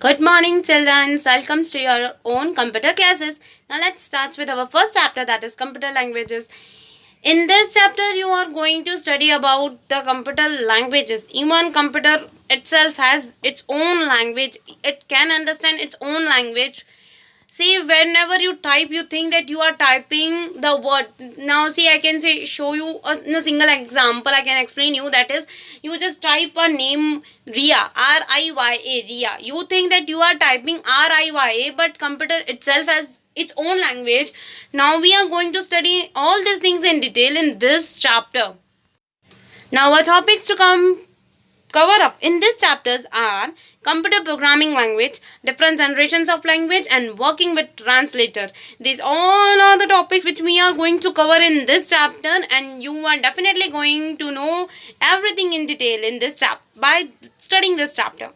Good morning, children. Welcome to your own computer classes. Now, let's start with our first chapter, that is computer languages. In this chapter, you are going to study about the computer languages. Even computer itself has its own language. It can understand its own language. See, whenever you type, you think that you are typing the word. Now, see, I can show you in a single example. I can explain you. That is, you just type a name Ria, Riya, Ria. You think that you are typing Riya, but computer itself has its own language. Now, we are going to study all these things in detail in this chapter. Now, our topics to cover up in these chapters are computer programming language, different generations of language, and working with translator. These all are the topics which we are going to cover in this chapter, and you are definitely going to know everything in detail in this chapter by studying this chapter.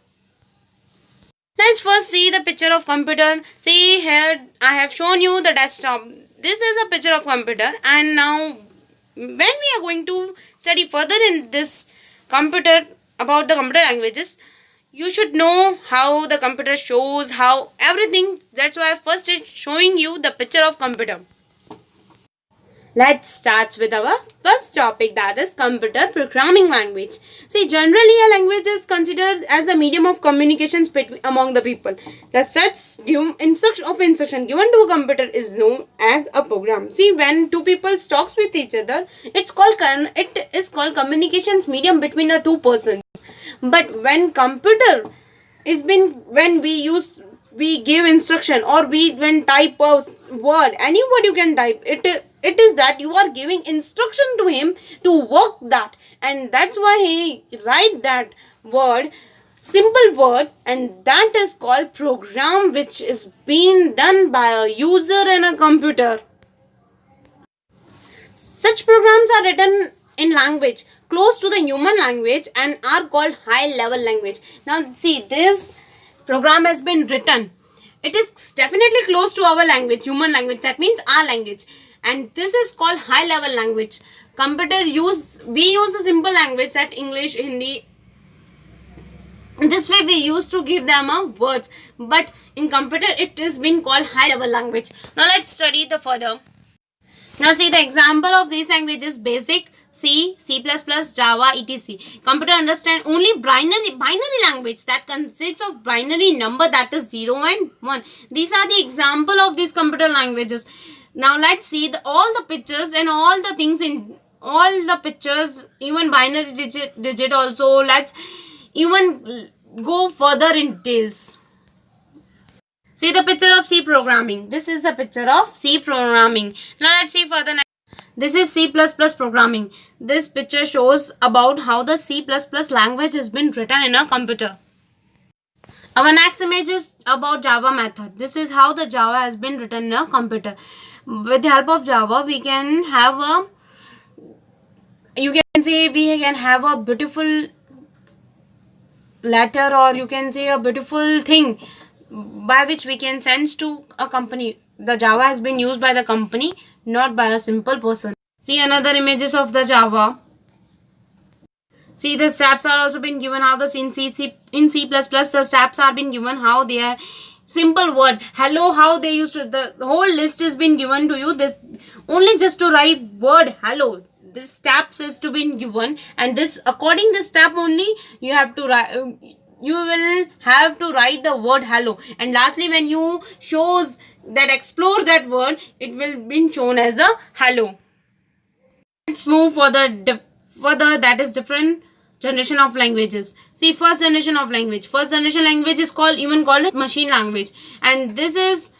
Let's first see the picture of computer. See here, I have shown you the desktop. This is a picture of computer, and now when we are going to study further in this computer about the computer languages, you should know how the computer shows, how everything. That's why first it's showing you the picture of computer. Let's start with our first topic, that is computer programming language. See, generally a language is considered as a medium of communications among the people. The sets instruction given to a computer is known as a program. See, when two people talks with each other, it is called communications medium between the two persons. But when computer is been when we give instruction, or we when type a word, any word you can type it is that you are giving instruction to him to work that, and that's why he write that word, simple word, and that is called program, which is being done by a user in a computer. Such programs are written in language close to the human language and are called high level language. Now see, this program has been written. It is definitely close to our language, human language, that means our language, and this is called high level language. We use a simple language, that English, Hindi. This way we used to give them a words, but in computer it is been called high level language. Now let's study the further. Now see, the example of these languages: basic, C, C++, Java, etc. Computer understand only binary language that consists of binary number, that is 0 and 1. These are the example of these computer languages. Now let's see all the pictures and all the things in all the pictures, even binary digit also. Let's even go further in details. See the picture of C programming. This is a picture of C programming. Now let's see further. This is C++ programming. This picture shows about how the C++ language has been written in a computer. Our next image is about Java method. This is how the Java has been written in a computer. With the help of Java, we can have a beautiful letter, or you can say a beautiful thing by which we can send to a company. The Java has been used by the company, not by a simple person. See another images of the Java. See, the steps are also been given how the in C++ the steps are been given how they are simple word hello, how they used to, the whole list has been given to you. This only just to write word hello, this steps is to be given, and this according this step only you have to write. You will have to write the word hello, and lastly when you shows that explore that word, it will be shown as a hello. Let's move further, that is different generation of languages. See, first generation of language. First generation language is called machine language, and this is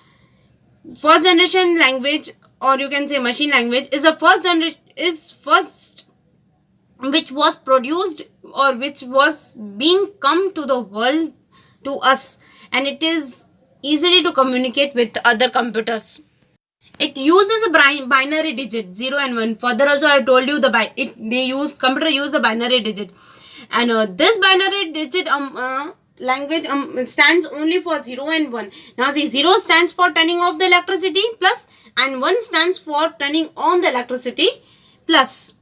first generation language, or you can say machine language, is the first generation, is first which was produced, or which was being come to the world to us, and it is easily to communicate with other computers. It uses a binary digit 0 and 1. Further also I told you computer use the binary digit, and this binary digit language stands only for 0 and 1. Now see, 0 stands for turning off the electricity plus, and 1 stands for turning on the electricity plus.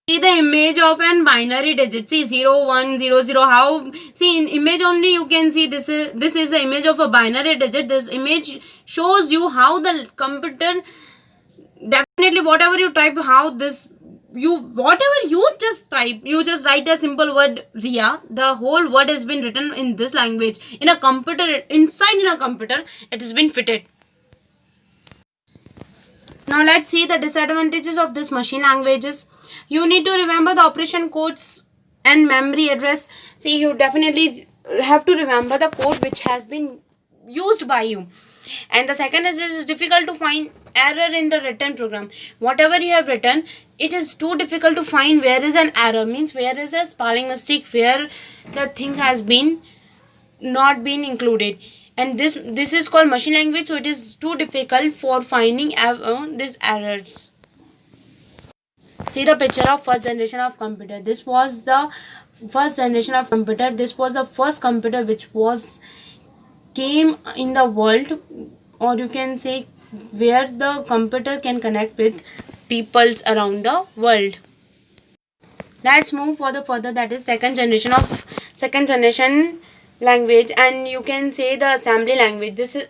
See the image of an binary digit. See 0 1 0 0. How, see in image only you can see this is the image of a binary digit. This image shows you how the computer, definitely whatever you type, how this, you whatever you just type, you just write a simple word Ria, the whole word has been written in this language in a computer, inside in a computer it has been fitted. Now let's see the disadvantages of this machine languages. You need to remember the operation codes and memory address. See, you definitely have to remember the code which has been used by you. And the second is, it is difficult to find error in the written program. Whatever you have written, it is too difficult to find where is an error, means where is a spelling mistake, where the thing has been not been included. And this is called machine language, so it is too difficult for finding these errors. See the picture of first generation of computer. This was the first generation of computer. This was the first computer which was came in the world, or you can say where the computer can connect with peoples around the world. Let's move for the further, that is second generation language, and you can say the assembly language. This is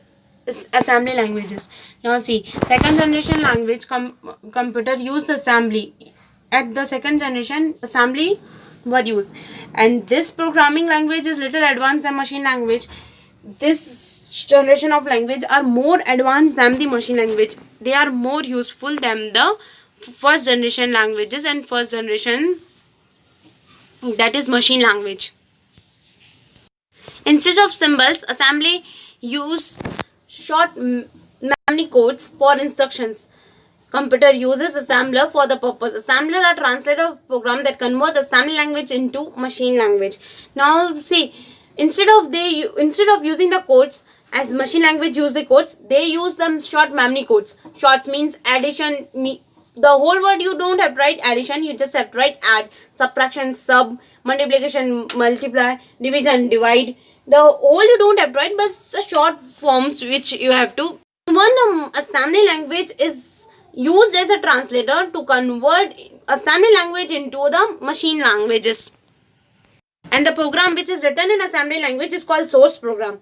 assembly languages. Now see, second generation language computer used assembly. At the second generation, assembly were used, and this programming language is little advanced than machine language. This generation of language are more advanced than the machine language. They are more useful than the first generation languages and first generation, that is machine language. Instead of symbols, assembly use short memory codes for instructions. Computer uses assembler for the purpose. Assembler are translator program that converts assembly language into machine language. Now see, instead of using the codes as machine language use the codes, they use some short memory codes. Short means addition. The whole word you don't have to write addition, you just have to write add, subtraction, sub, multiplication, multiply, division, divide. The whole you don't have to write, but the short forms which you have to. When the assembly language is used as a translator to convert assembly language into the machine languages. And the program which is written in assembly language is called source program.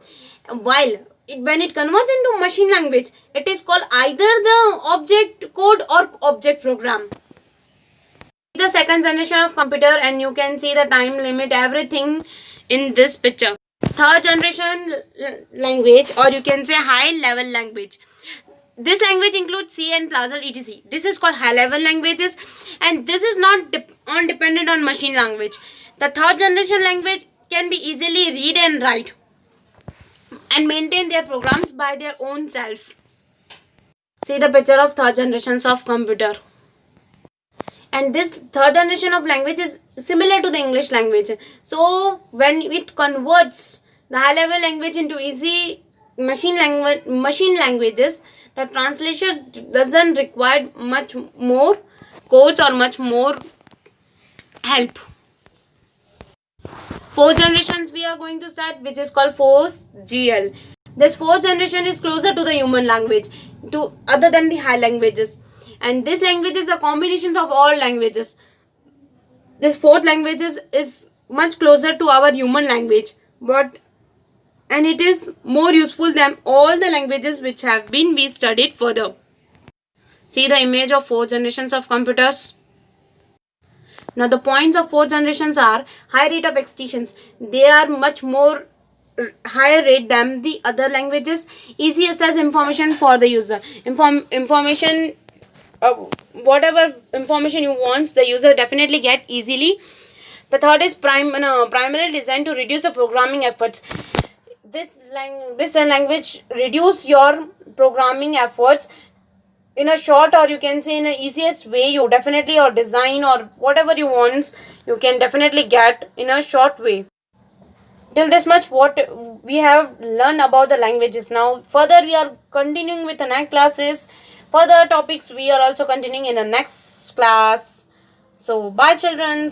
While when it converts into machine language, it is called either the object code or object program. The second generation of computer, and you can see the time limit, everything in this picture. Third generation language, or you can say high level language. This language includes C and Plasal etc. This is called high level languages, and this is not dependent on machine language. The third generation language can be easily read and write and maintain their programs by their own self. See the picture of third generations of computer. And this third generation of language is similar to the English language. So when it converts the high level language into easy machine languages, the translation doesn't require much more codes or much more help. Fourth generations we are going to start, which is called 4GL. This fourth generation is closer to the human language, to other than the high languages. And this language is a combination of all languages. This fourth language is much closer to our human language, and it is more useful than all the languages which have been we studied further. See the image of four generations of computers. Now the points of four generations are high rate of extensions. They are much more higher rate than the other languages. Easy access information for the user. Information, whatever information you want, the user definitely get easily. The third is primarily designed to reduce the programming efforts. This language reduce your programming efforts in a short, or you can say in a easiest way. You definitely, or design or whatever you want, you can definitely get in a short way. Till this much what we have learned about the languages. Now further we are continuing with the next classes. Further topics we are also continuing in the next class. So bye children.